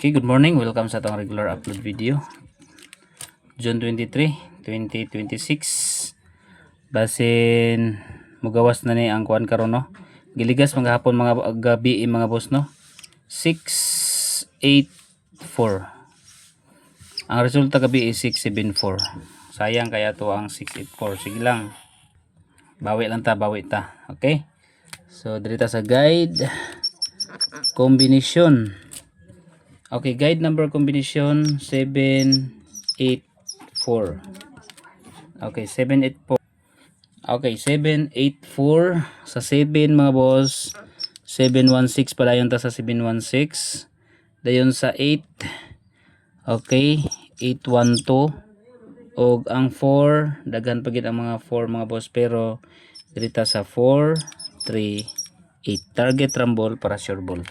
Okay, good morning. Welcome sa atong regular upload video. June 23, 2026. Basin mugawas na ni ang kuan karon no. Giligas mga hapon mga gabi mga boss no. 684. Ang resulta gabi is 674. Sayang kaya to ang 684. Sige lang. Bawi lang ta, bawi ta. Okay? So dirita sa guide combination. Okay, guide number combination 784. Okay, 784. Okay, 784 sa 7 mga boss. 716 pala yun ta sa 716. Dayon sa 8. Okay, 812. Og ang 4, daghan pagid ang mga 4 mga boss, pero dirita sa 4 3 8. Target rumble para sure ball.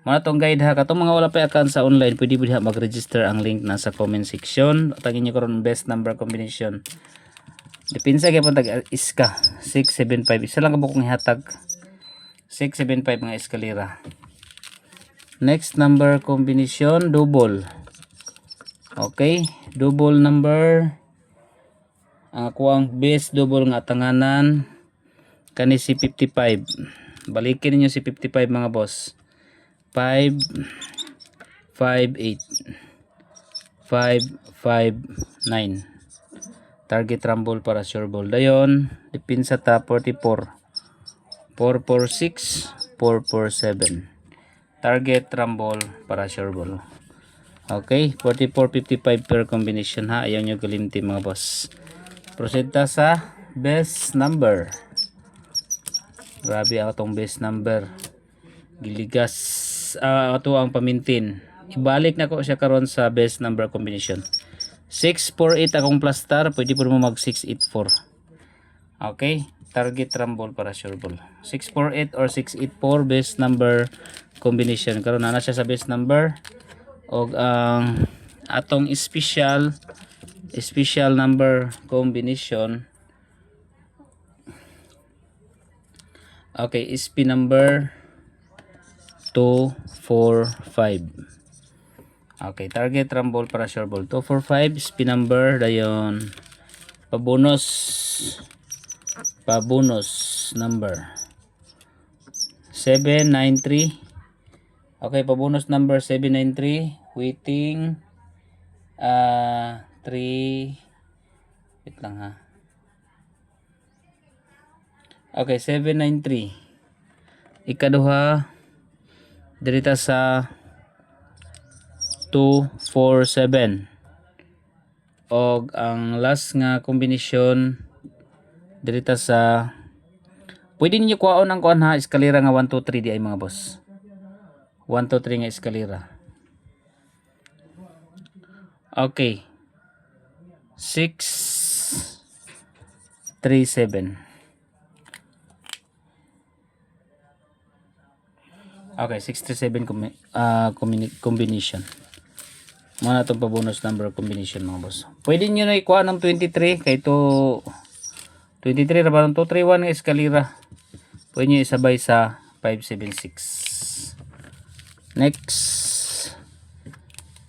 Mga tong guide ha, katong mga wala pa account sa online, pwede ha mag-register, ang link nasa comment section. Tagin niyo karon best number combination. Depinsa kay pantag iska 675. Isa lang kabukong ihatag 675 mga eskalera. Next number combination double. Okay, double number. Ako ang best double nga tanganan kani si 55. Balikin niyo si 55 mga boss. 5 5 8 5 5 9. Target rumble para sure ball. Dayon dipinsa ta 44 446 447. Target rumble para sure ball. Okay, 44 55 per combination ha. Ayaw nyo galimti mga boss. Proceed ta sa best number. Grabe atong best number. Giligas ato ang pamintin. Ibalik na ko siya karon sa best number combination. 648 akong plus star, pwede po mo mag 684. Okay, target rumble para sure ball. 648 or 684 best number combination. Karon na siya sa best number. Og ang atong special number combination. Okay, SP number 245. Okay, target rumble para sure ball 245. SP number dayon pabonus number 793. Okay, pabonus number 793. Waiting 3. Wait lang ha. Okay, 793. Ikaduha dirita sa 247. Og ang last nga combination dirita sa, pwede niyo kuhaon ang kuan ha, eskalera nga 1 2 3 di ay mga boss. 1 2 3 nga eskalera. Okay. 6 3 7. Okay, 637 combination. Muna itong pa-bonus number combination mga boss. Pwede nyo na ikuha ng 23. Kaya ito 23 na ba ng 231 ng eskalera. Pwede nyo isabay sa 576. Next.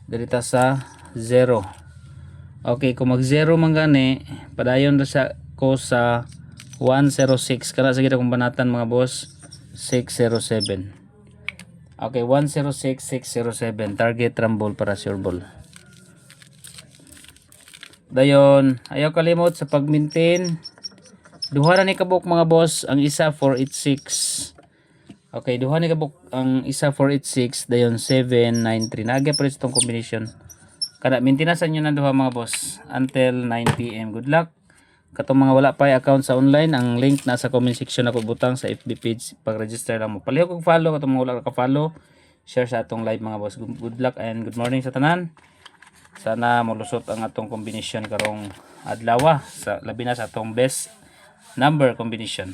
Dirita sa 0. Okay, kung mag 0 man gani, padayon na sa ko sa 106. Kana sa kita kung banatan mga boss, 607. Okay, 106 607. Target rumble para sure ball. Dayon, ayaw kalimot sa pag-maintain. Duha na ni kabuk mga boss, ang isa 486. Okay, duha ni kabuk ang isa 486, dayon 793. Naga pa rin itong combination. Kada maintenance nyo na duha mga boss until 9 PM. Good luck. Katong mga wala pa account sa online, ang link nasa comment section ako butang sa FB page. Pag-register lang mo. Palihog kong follow. Katong mga wala ka follow, share sa atong live mga boss. Good luck and good morning sa tanan. Sana malusot ang atong combination karong adlaw, sa labi na sa atong best number combination.